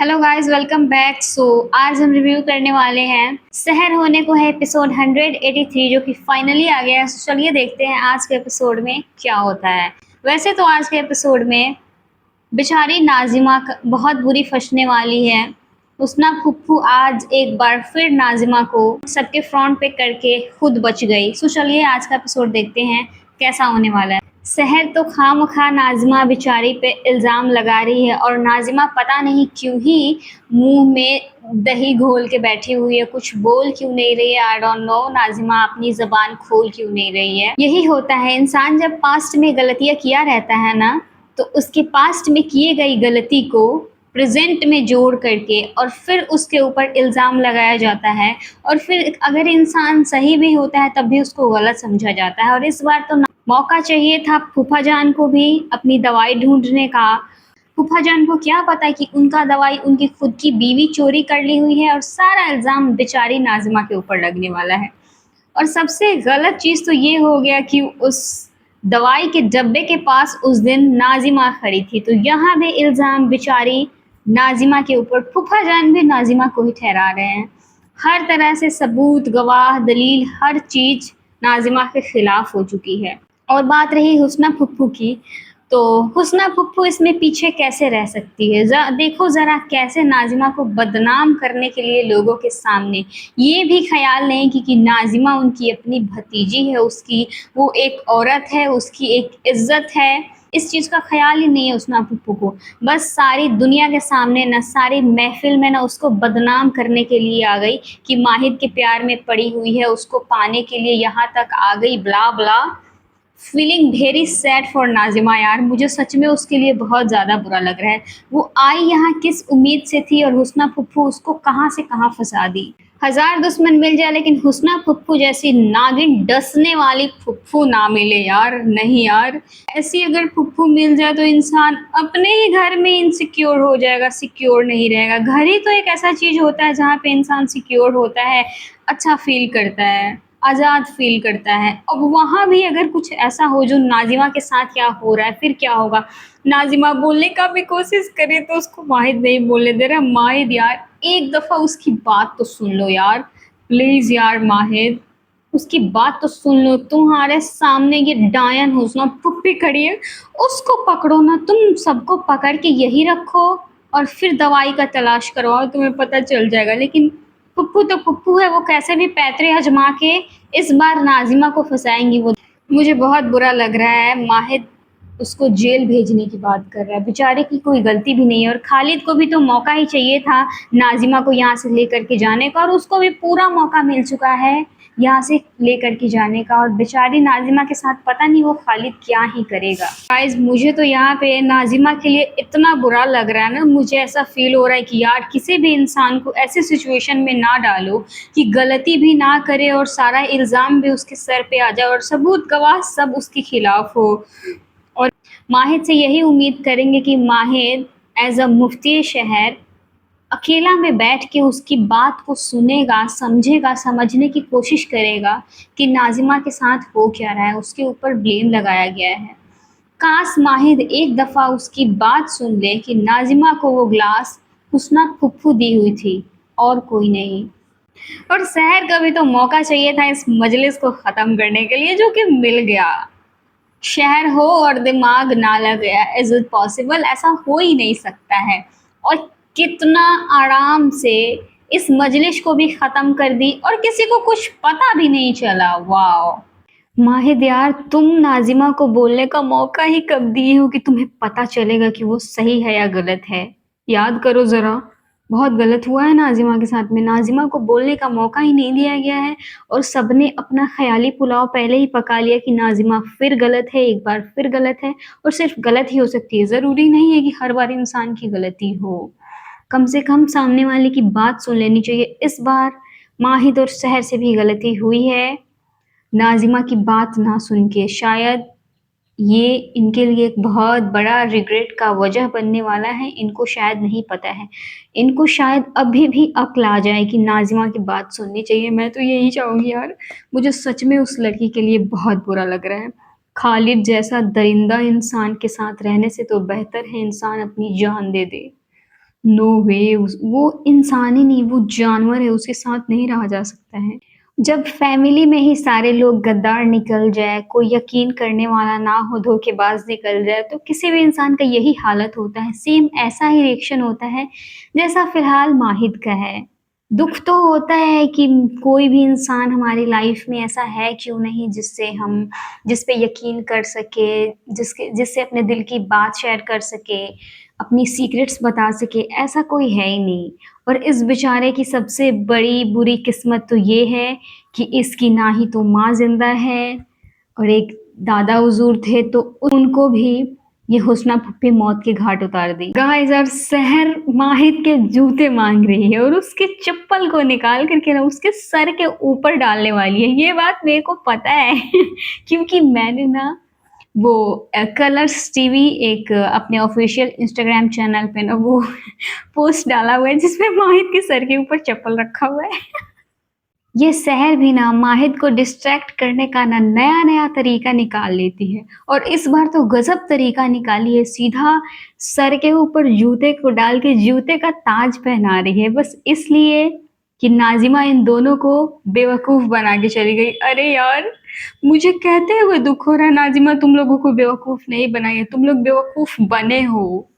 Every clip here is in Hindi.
Hello guys, welcome back. आज हम रिव्यू करने वाले हैं शहर होने को है एपिसोड 183 जो कि फाइनली आ गया है। चलिए देखते हैं आज के एपिसोड में क्या होता है। वैसे तो आज के एपिसोड में बेचारी नाजिमा बहुत बुरी फंसने वाली है। हुस्ना फुप्पू आज एक बार फिर नाजिमा को सबके फ्रंट पे करके खुद बच गई। चलिए आज का एपिसोड देखते हैं कैसा होने वाला है। शहर तो खामखा नाजिमा बेचारी पे इल्ज़ाम लगा रही है और नाजिमा पता नहीं क्यों ही मुंह में दही घोल के बैठी हुई है, कुछ बोल क्यों नहीं रही है। आई डोंट नो नाजिमा अपनी ज़बान खोल क्यों नहीं रही है। यही होता है, इंसान जब पास्ट में गलतियाँ किया रहता है ना, तो उसके पास्ट में किए गई गलती को प्रेजेंट में जोड़ करके और फिर उसके ऊपर इल्ज़ाम लगाया जाता है। और फिर अगर इंसान सही भी होता है तब भी उसको गलत समझा जाता है। और इस बार तो मौका चाहिए था फूफा जान को भी अपनी दवाई ढूंढने का। फूफा जान को क्या पता कि उनका दवाई उनकी खुद की बीवी चोरी कर ली हुई है और सारा इल्ज़ाम बेचारी नाजिमा के ऊपर लगने वाला है। और सबसे गलत चीज़ तो ये हो गया कि उस दवाई के डब्बे के पास उस दिन नाजिमा खड़ी थी, तो यहाँ भी इल्ज़ाम बेचारी नाजिमा के ऊपर। फूफा जान भी नाजिमा को ही ठहरा रहे हैं। हर तरह से सबूत, गवाह, दलील, हर चीज़ नाजिमा के खिलाफ हो चुकी है। और बात रही हुस्ना फुप्पू की, तो हुस्ना फुप्पू इसमें पीछे कैसे रह सकती है। देखो ज़रा कैसे नाजिमा को बदनाम करने के लिए लोगों के सामने ये भी ख्याल नहीं कि नाजिमा उनकी अपनी भतीजी है, उसकी वो एक औरत है, उसकी एक इज्जत है। इस चीज़ का ख्याल ही नहीं है हुस्ना फुप्पू को। बस सारी दुनिया के सामने ना, सारी महफिल में ना उसको बदनाम करने के लिए आ गई कि माहिद के प्यार में पड़ी हुई है, उसको पाने के लिए यहाँ तक आ गई, blah blah. Feeling very sad for Nazima यार, मुझे सच में उसके लिए बहुत ज़्यादा बुरा लग रहा है। वो आई यहाँ किस उम्मीद से थी और हुस्ना फुप्पू उसको कहाँ से कहाँ फंसा दी। हजार दुश्मन मिल जाए लेकिन हुस्ना फुप्पू जैसी नागिन डसने वाली फुप्पू ना मिले यार। नहीं यार, ऐसी अगर फुप्पू मिल जाए तो इंसान अपने ही घर में इनसिक्योर हो जाएगा, सिक्योर नहीं रहेगा। घर ही तो एक ऐसा चीज़ होता है जहाँ पे इंसान सिक्योर होता है, अच्छा फील करता है, आज़ाद फील करता है। अब वहाँ भी अगर कुछ ऐसा हो जो नाजिमा के साथ क्या हो रहा है, फिर क्या होगा। नाजिमा बोलने का भी कोशिश करे तो उसको माहिद नहीं बोलने दे रहा। माहिद यार, एक दफ़ा उसकी बात तो सुन लो यार, प्लीज़ यार माहिद, उसकी बात तो सुन लो। तुम्हारे सामने ये डायन हुस्ना फुप्पी खड़ी है, उसको पकड़ो ना, तुम सबको पकड़ के यही रखो और फिर दवाई का तलाश करवाओ, तुम्हें पता चल जाएगा। लेकिन पुप्पू तो पुप्पू है, वो कैसे भी पैतरे आजमा के इस बार नाजिमा को फंसाएंगी। वो मुझे बहुत बुरा लग रहा है। माहिद उसको जेल भेजने की बात कर रहा है, बेचारे की कोई गलती भी नहीं है। और खालिद को भी तो मौका ही चाहिए था नाजिमा को यहाँ से लेकर के जाने का, और उसको भी पूरा मौका मिल चुका है यहाँ से लेकर के जाने का। और बेचारी नाजिमा के साथ पता नहीं वो खालिद क्या ही करेगा। गाइस, मुझे तो यहाँ पे नाजिमा के लिए इतना बुरा लग रहा है ना, मुझे ऐसा फील हो रहा है कि यार किसी भी इंसान को ऐसी सिचुएशन में ना डालो कि गलती भी ना करे और सारा इल्ज़ाम भी उसके सर पे आ जाए और सबूत गवाह सब उसके खिलाफ हो। और माहिद से यही उम्मीद करेंगे कि माहिद एज अ मुफ्ती शहर अकेला में बैठ के उसकी बात को सुनेगा, समझेगा, समझने की कोशिश करेगा कि नाजिमा के साथ हो क्या रहा है, उसके ऊपर ब्लेम लगाया गया है। काश माहिद एक दफ़ा उसकी बात सुन ले कि नाजिमा को वो ग्लास हुस्ना फुप्पू दी हुई थी और कोई नहीं। और शहर का भी तो मौका चाहिए था इस मजलिस को ख़त्म करने के लिए, जो कि मिल गया। शहर हो और दिमाग ना लगे, इज इट पॉसिबल? ऐसा हो ही नहीं सकता है। और कितना आराम से इस मजलिस को भी ख़त्म कर दी और किसी को कुछ पता भी नहीं चला। वाह माहिद यार, तुम नाजिमा को बोलने का मौका ही कब दिए हो कि तुम्हें पता चलेगा कि वो सही है या गलत है। याद करो ज़रा, बहुत गलत हुआ है नाजिमा के साथ में। नाजिमा को बोलने का मौका ही नहीं दिया गया है और सबने अपना ख्याली पुलाव पहले ही पका लिया कि नाजिमा फिर गलत है, एक बार फिर गलत है। और सिर्फ गलत ही हो सकती है, ज़रूरी नहीं है कि हर बार इंसान की गलती हो। कम से कम सामने वाले की बात सुन लेनी चाहिए। इस बार माहिद और शहर से भी गलती हुई है, नाजिमा की बात ना सुन के। शायद ये इनके लिए एक बहुत बड़ा रिग्रेट का वजह बनने वाला है। इनको शायद नहीं पता है, इनको शायद अभी भी अक्ल आ जाए कि नाजिमा की बात सुननी चाहिए। मैं तो यही चाहूँगी यार, मुझे सच में उस लड़की के लिए बहुत बुरा लग रहा है। खालिद जैसा दरिंदा इंसान के साथ रहने से तो बेहतर है इंसान अपनी जान दे दे। नो वे, वो इंसान ही नहीं, वो जानवर है, उसके साथ नहीं रहा जा सकता है। जब फैमिली में ही सारे लोग गद्दार निकल जाए, कोई यकीन करने वाला ना हो, धोखेबाज निकल जाए, तो किसी भी इंसान का यही हालत होता है। सेम ऐसा ही रिएक्शन होता है जैसा फिलहाल माहिद का है। दुख तो होता है कि कोई भी इंसान हमारी लाइफ में ऐसा है क्यों नहीं जिस पे यकीन कर सके, जिससे अपने दिल की बात शेयर कर सके, अपनी सीक्रेट्स बता सके, ऐसा कोई है ही नहीं। और इस बेचारे की सबसे बड़ी बुरी किस्मत तो ये है कि इसकी ना ही तो माँ ज़िंदा है और एक दादा हुज़ूर थे तो उनको भी ये हुस्ना पुप्पी मौत के घाट उतार दी। गाइस, और सहर माहिद के जूते मांग रही है और उसके चप्पल को निकाल करके ना उसके सर के ऊपर डालने वाली है। ये बात मेरे को पता है क्योंकि मैंने ना वो कलर्स टीवी एक अपने ऑफिशियल इंस्टाग्राम चैनल पे ना वो पोस्ट डाला हुआ है जिसमें माहिद के सर के ऊपर चप्पल रखा हुआ है। ये सहर भी ना माहिद को डिस्ट्रैक्ट करने का ना नया नया तरीका निकाल लेती है और इस बार तो गजब तरीका निकाली है। सीधा सर के ऊपर जूते को डाल के जूते का ताज पहना रही है, बस इसलिए कि नाजिमा इन दोनों को बेवकूफ बना के चली गई। अरे यार, मुझे कहते हुए दुख हो रहा है, नाजिमा तुम लोगों को बेवकूफ नहीं बनाई है, तुम लोग बेवकूफ बने हो।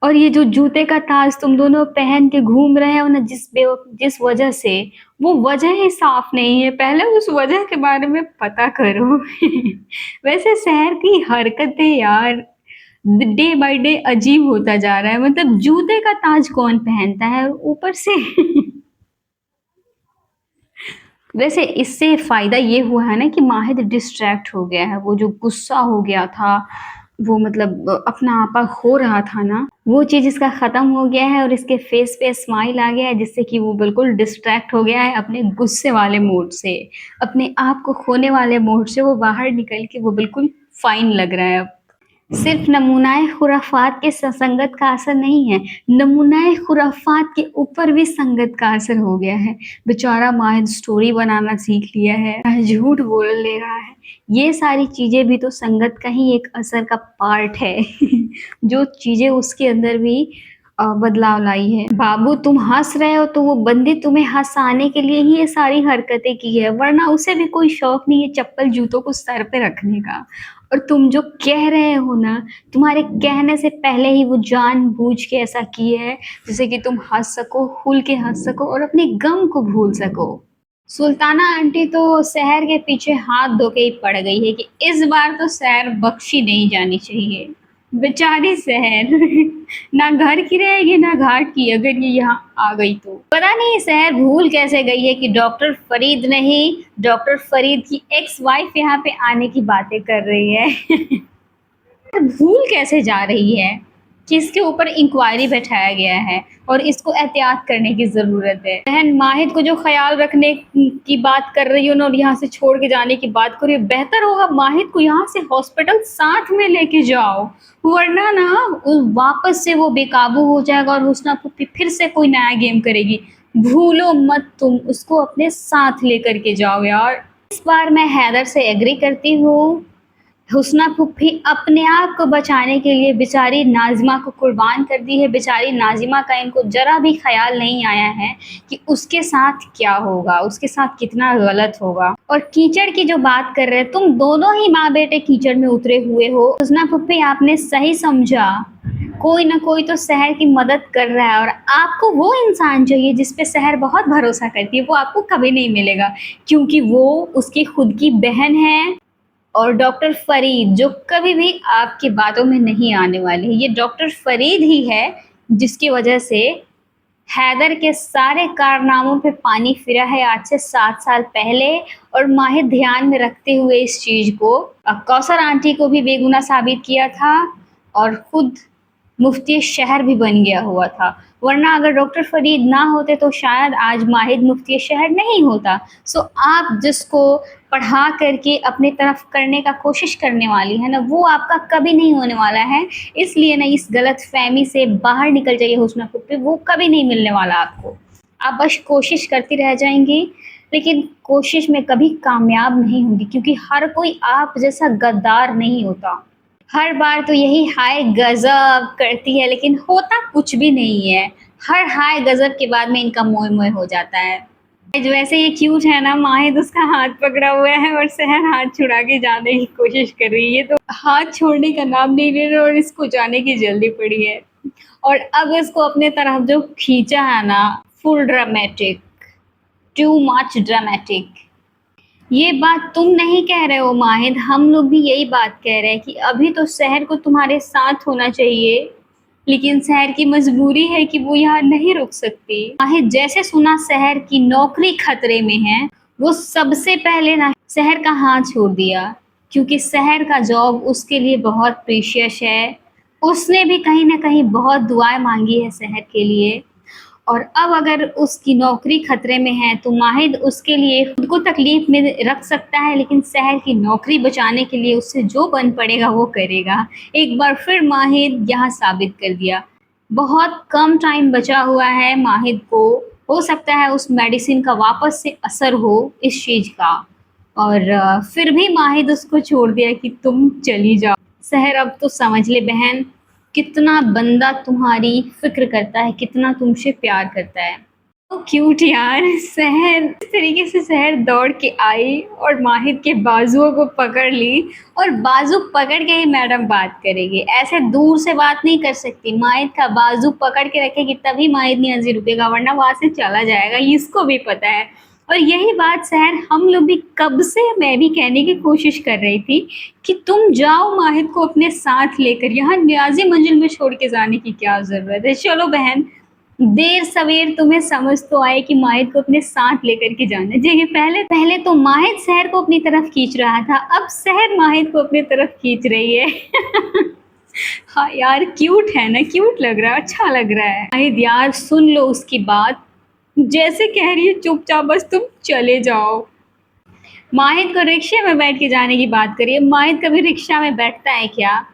और ये जो जूते का ताज तुम दोनों पहन के घूम रहे हो ना, जिस वजह से, वो वजह ही साफ नहीं है। पहले उस वजह के बारे में पता करो। वैसे शहर की हरकतें यार डे बाय डे अजीब होता जा रहा है। मतलब जूते का ताज कौन पहनता है, और ऊपर से वैसे इससे फायदा ये हुआ है ना कि माहिद डिस्ट्रैक्ट हो गया है। वो जो गुस्सा हो गया था, वो मतलब अपना आपा खो रहा था ना, वो चीज इसका खत्म हो गया है और इसके फेस पे स्माइल आ गया है, जिससे कि वो बिल्कुल डिस्ट्रैक्ट हो गया है अपने गुस्से वाले मोड से, अपने आप को खोने वाले मोड से। वो बाहर निकल के वो बिल्कुल फाइन लग रहा है अब। सिर्फ नमूनाए खुराफात के संगत का असर नहीं है, नमूनाए खुराफात के ऊपर भी संगत का असर हो गया है। बेचारा माहिद स्टोरी बनाना सीख लिया है, झूठ बोल ले रहा है। ये सारी चीजें भी तो संगत का ही एक असर का पार्ट है। जो चीजें उसके अंदर भी बदलाव लाई है। बाबू, तुम हंस रहे हो तो वो बंदी तुम्हें हंसाने के लिए ही ये सारी हरकतें की है, वरना उसे भी कोई शौक नहीं है चप्पल जूतों को सर पे रखने का। और तुम जो कह रहे हो ना, तुम्हारे कहने से पहले ही वो जानबूझ के ऐसा किए है, जिससे कि तुम हंस सको, खुल के हंस सको और अपने गम को भूल सको। सुल्ताना आंटी तो शहर के पीछे हाथ धो के ही पड़ गई है कि इस बार तो शहर बख्शी नहीं जानी चाहिए। बेचारी शहर ना घर की रहेगी ना घाट की, अगर ये यहाँ आ गई तो। पता नहीं शहर भूल कैसे गई है कि डॉक्टर फरीद नहीं, डॉक्टर फरीद की एक्स वाइफ यहाँ पे आने की बातें कर रही है। भूल कैसे जा रही है कि इसके ऊपर इंक्वायरी बैठाया गया है और इसको एहतियात करने की ज़रूरत है। बहन, माहिद को जो ख्याल रखने की बात कर रही हो ना और यहाँ से छोड़ के जाने की बात कर रही हो, बेहतर होगा माहिद को यहाँ से हॉस्पिटल साथ में लेके जाओ, वरना ना वापस से वो बेकाबू हो जाएगा और हुस्ना पुप्पी फिर से कोई नया गेम करेगी। भूलो मत तुम उसको अपने साथ लेकर के जाओ यार। इस बार मैं हैदर से एग्री करती हूँ। हुस्ना फूफी अपने आप को बचाने के लिए बेचारी नाज़िमा को कुर्बान कर दी है। बेचारी नाज़िमा का इनको ज़रा भी ख़्याल नहीं आया है कि उसके साथ क्या होगा, उसके साथ कितना गलत होगा। और कीचड़ की जो बात कर रहे हैं, तुम दोनों ही माँ बेटे कीचड़ में उतरे हुए हो। हुस्ना फूफी, आपने सही समझा, कोई ना कोई तो शहर की मदद कर रहा है और आपको वो इंसान चाहिए जिस पे शहर बहुत भरोसा करती है। वो आपको कभी नहीं मिलेगा क्योंकि वो उसकी खुद की बहन है। और डॉक्टर फरीद जो कभी भी आपकी बातों में नहीं आने वाले, ये डॉक्टर फरीद ही है जिसकी वजह से हैदर के सारे कारनामों पे पानी फिरा है आज से 7 साल पहले। और माहिर ध्यान में रखते हुए इस चीज़ को कौसर आंटी को भी बेगुनाह साबित किया था और खुद मुफ्ती शहर भी बन गया हुआ था। वरना अगर डॉक्टर फरीद ना होते तो शायद आज माहिद मुफ्ती शहर नहीं होता। सो आप जिसको पढ़ा करके अपने तरफ करने का कोशिश करने वाली है ना, वो आपका कभी नहीं होने वाला है। इसलिए ना इस गलत फहमी से बाहर निकल जाइए हुस्ना फूफी, वो कभी नहीं मिलने वाला आपको। आप बस कोशिश करती रह जाएंगी, लेकिन कोशिश में कभी कामयाब नहीं होगी क्योंकि हर कोई आप जैसा गद्दार नहीं होता। हर बार तो यही हाय गजब करती है लेकिन होता कुछ भी नहीं है। हर हाय गजब के बाद में इनका मोह मोह हो जाता है। जो वैसे ये क्यूट है ना, माहिद उसका हाथ पकड़ा हुआ है और सहर हाथ छुड़ा के जाने की कोशिश कर रही है। ये तो हाथ छोड़ने का नाम नहीं ले रहे और इसको जाने की जल्दी पड़ी है। और अब इसको अपने तरफ जो खींचा है ना, full dramatic, too much dramatic. ये बात तुम नहीं कह रहे हो माहिद, हम लोग भी यही बात कह रहे हैं कि अभी तो शहर को तुम्हारे साथ होना चाहिए, लेकिन शहर की मजबूरी है कि वो यहाँ नहीं रुक सकती। माहिद, जैसे सुना शहर की नौकरी खतरे में है, वो सबसे पहले ना शहर का हाथ छोड़ दिया, क्योंकि शहर का जॉब उसके लिए बहुत प्रीशियस है। उसने भी कहीं ना कहीं बहुत दुआएं मांगी है शहर के लिए। और अब अगर उसकी नौकरी खतरे में है तो माहिद उसके लिए खुद को तकलीफ में रख सकता है, लेकिन शहर की नौकरी बचाने के लिए उससे जो बन पड़ेगा वो करेगा। एक बार फिर माहिद यहाँ साबित कर दिया। बहुत कम टाइम बचा हुआ है माहिद को, हो सकता है उस मेडिसिन का वापस से असर हो इस चीज का। और फिर भी माहिद उसको छोड़ दिया कि तुम चली जाओ। सहर, अब तो समझ ले बहन, कितना बंदा तुम्हारी फिक्र करता है, कितना तुमसे प्यार करता है। तो क्यूट यार। सहर इस तरीके से सहर दौड़ के आई और माहिद के बाजुओं को पकड़ ली, और बाजू पकड़ के ही मैडम बात करेगी, ऐसे दूर से बात नहीं कर सकती। माहिद का बाजू पकड़ के रखेगी तभी माहिद नियाजी रुकेगा, वरना वहां से चला जाएगा, इसको भी पता है। और यही बात सहर हम लोग भी कब से, मैं भी कहने की कोशिश कर रही थी कि तुम जाओ माहिद को अपने साथ लेकर, यहाँ न्याजी मंजिल में छोड़ के जाने की क्या जरूरत है। चलो बहन, देर सवेर तुम्हें समझ तो आए कि माहिद को अपने साथ लेकर के जाना चाहिए। पहले पहले तो माहिद शहर को अपनी तरफ खींच रहा था, अब शहर माहिद को अपनी तरफ खींच रही है। हाँ यार, क्यूट है ना, क्यूट लग रहा है, अच्छा लग रहा है। माहिद यार सुन लो उसकी बात, जैसे कह रही है चुपचाप बस तुम चले जाओ। माहिद को रिक्शे में बैठ के जाने की बात करिए, माहिद कभी रिक्शा में बैठता है क्या?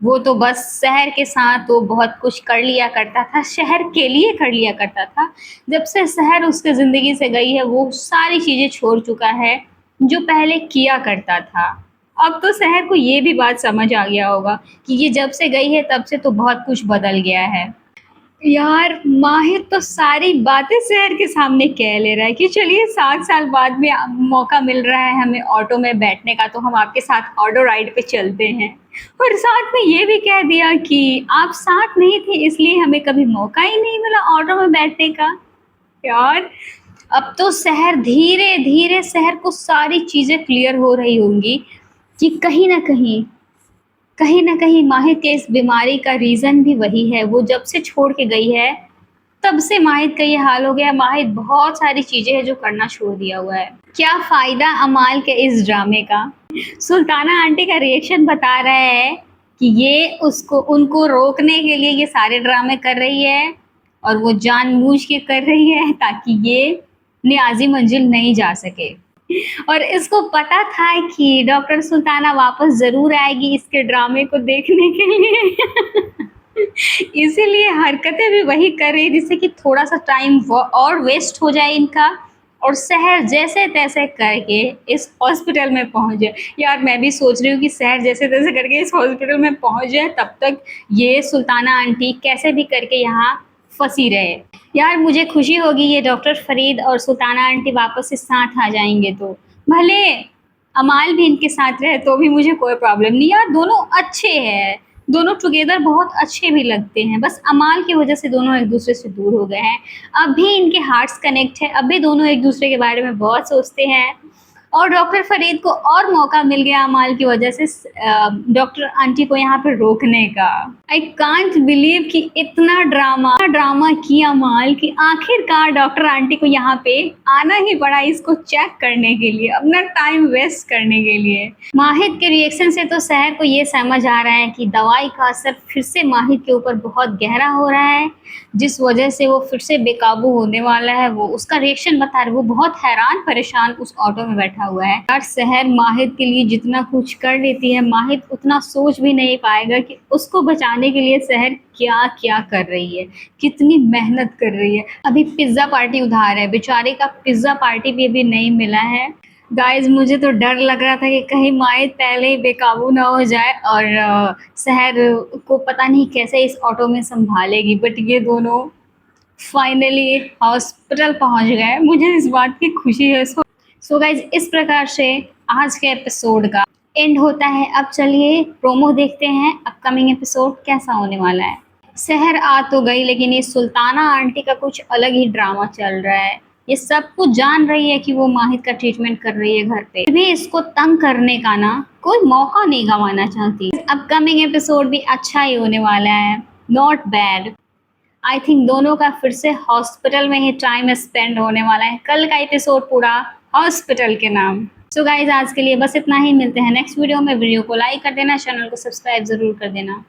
वो तो बस शहर के साथ वो बहुत कुछ कर लिया करता था, शहर के लिए कर लिया करता था। जब से शहर उसके ज़िंदगी से गई है वो सारी चीज़ें छोड़ चुका है जो पहले किया करता था। अब तो शहर को ये भी बात समझ आ गया होगा कि ये जब से गई है तब से तो बहुत कुछ बदल गया है। यार माहिर तो सारी बातें शहर के सामने कह ले रहा है कि चलिए 7 साल बाद में मौका मिल रहा है हमें ऑटो में बैठने का, तो हम आपके साथ ऑटो राइड पे चलते हैं। और साथ में ये भी कह दिया कि आप साथ नहीं थे इसलिए हमें कभी मौका ही नहीं मिला ऑटो में बैठने का। यार अब तो शहर धीरे धीरे शहर को सारी चीजें क्लियर हो रही होंगी कि कहीं ना कहीं माहिर के इस बीमारी का रीज़न भी वही है। वो जब से छोड़ के गई है तब से माहिर का ये हाल हो गया है। माहिर बहुत सारी चीज़ें हैं जो करना छोड़ दिया हुआ है। क्या फ़ायदा अमाल के इस ड्रामे का? सुल्ताना आंटी का रिएक्शन बता रहा है कि ये उसको उनको रोकने के लिए ये सारे ड्रामे कर रही है, और वो जानबूझ के कर रही है ताकि ये नियाजी मंजिल नहीं जा सके। और इसको पता था कि डॉक्टर सुल्ताना वापस ज़रूर आएगी इसके ड्रामे को देखने के लिए। इसीलिए हरकतें भी वही कर रही जिससे कि थोड़ा सा टाइम और वेस्ट हो जाए इनका, और शहर जैसे तैसे करके इस हॉस्पिटल में पहुंच जाए। यार मैं भी सोच रही हूँ कि शहर जैसे तैसे करके इस हॉस्पिटल में पहुंच जाए, तब तक ये सुल्ताना आंटी कैसे भी करके यहाँ फंसी रहे। यार मुझे खुशी होगी ये डॉक्टर फरीद और सुल्ताना आंटी वापस से साथ आ जाएंगे, तो भले अमाल भी इनके साथ रहे तो भी मुझे कोई प्रॉब्लम नहीं। यार दोनों अच्छे हैं, दोनों टुगेदर बहुत अच्छे भी लगते हैं, बस अमाल की वजह से दोनों एक दूसरे से दूर हो गए हैं। अब भी इनके हार्ट्स कनेक्ट है, अब भी दोनों एक दूसरे के बारे में बहुत सोचते हैं। और डॉक्टर फरीद को और मौका मिल गया अमाल की वजह से डॉक्टर आंटी को यहाँ पर रोकने का। आई कांट बिलीव कि इतना ड्रामा किया अमाल कि आखिरकार डॉक्टर आंटी को यहाँ पे आना ही पड़ा इसको चेक करने के लिए, अपना टाइम वेस्ट करने के लिए। माहिद के रिएक्शन से तो शहर को ये समझ आ रहा है कि दवाई का असर फिर से माहिद के ऊपर बहुत गहरा हो रहा है, जिस वजह से वो फिर से बेकाबू होने वाला है। वो उसका रिएक्शन बता रहे, वो बहुत हैरान परेशान उस ऑटो में बैठा हुआ है। यार शहर माहिद के लिए जितना कुछ कर लेती है, माहिद उतना सोच भी नहीं पाएगा कि उसको बचाने के लिए शहर क्या क्या कर रही है, कितनी मेहनत कर रही है। अभी पिज्ज़ा पार्टी उधार है, बेचारे का पिज्ज़ा पार्टी भी अभी नहीं मिला है। गाइस मुझे तो डर लग रहा था कि कहीं माहिद पहले ही बेकाबू ना हो जाए और सहर को पता नहीं कैसे इस ऑटो में संभालेगी, बट ये दोनों फाइनली हॉस्पिटल पहुंच गए। मुझे इस बात की खुशी है। सो गाइज इस प्रकार से आज के एपिसोड का एंड होता है। अब चलिए प्रोमो देखते हैं, अपकमिंग एपिसोड कैसा होने वाला है। शहर आ तो गई, लेकिन ये सुल्ताना आंटी का कुछ अलग ही ड्रामा चल रहा है। ये सब कुछ जान रही है कि वो माहिद का ट्रीटमेंट कर रही है घर पे, फिर भी इसको तंग करने का ना कोई मौका नहीं गंवाना चाहती। अपकमिंग एपिसोड भी अच्छा ही होने वाला है, नॉट बैड। आई थिंक दोनों का फिर से हॉस्पिटल में ही टाइम स्पेंड होने वाला है। कल का एपिसोड पूरा हॉस्पिटल के नाम। सो गाइज आज के लिए बस इतना ही, मिलते हैं नेक्स्ट वीडियो में। वीडियो को लाइक कर देना, चैनल को सब्सक्राइब जरूर कर देना।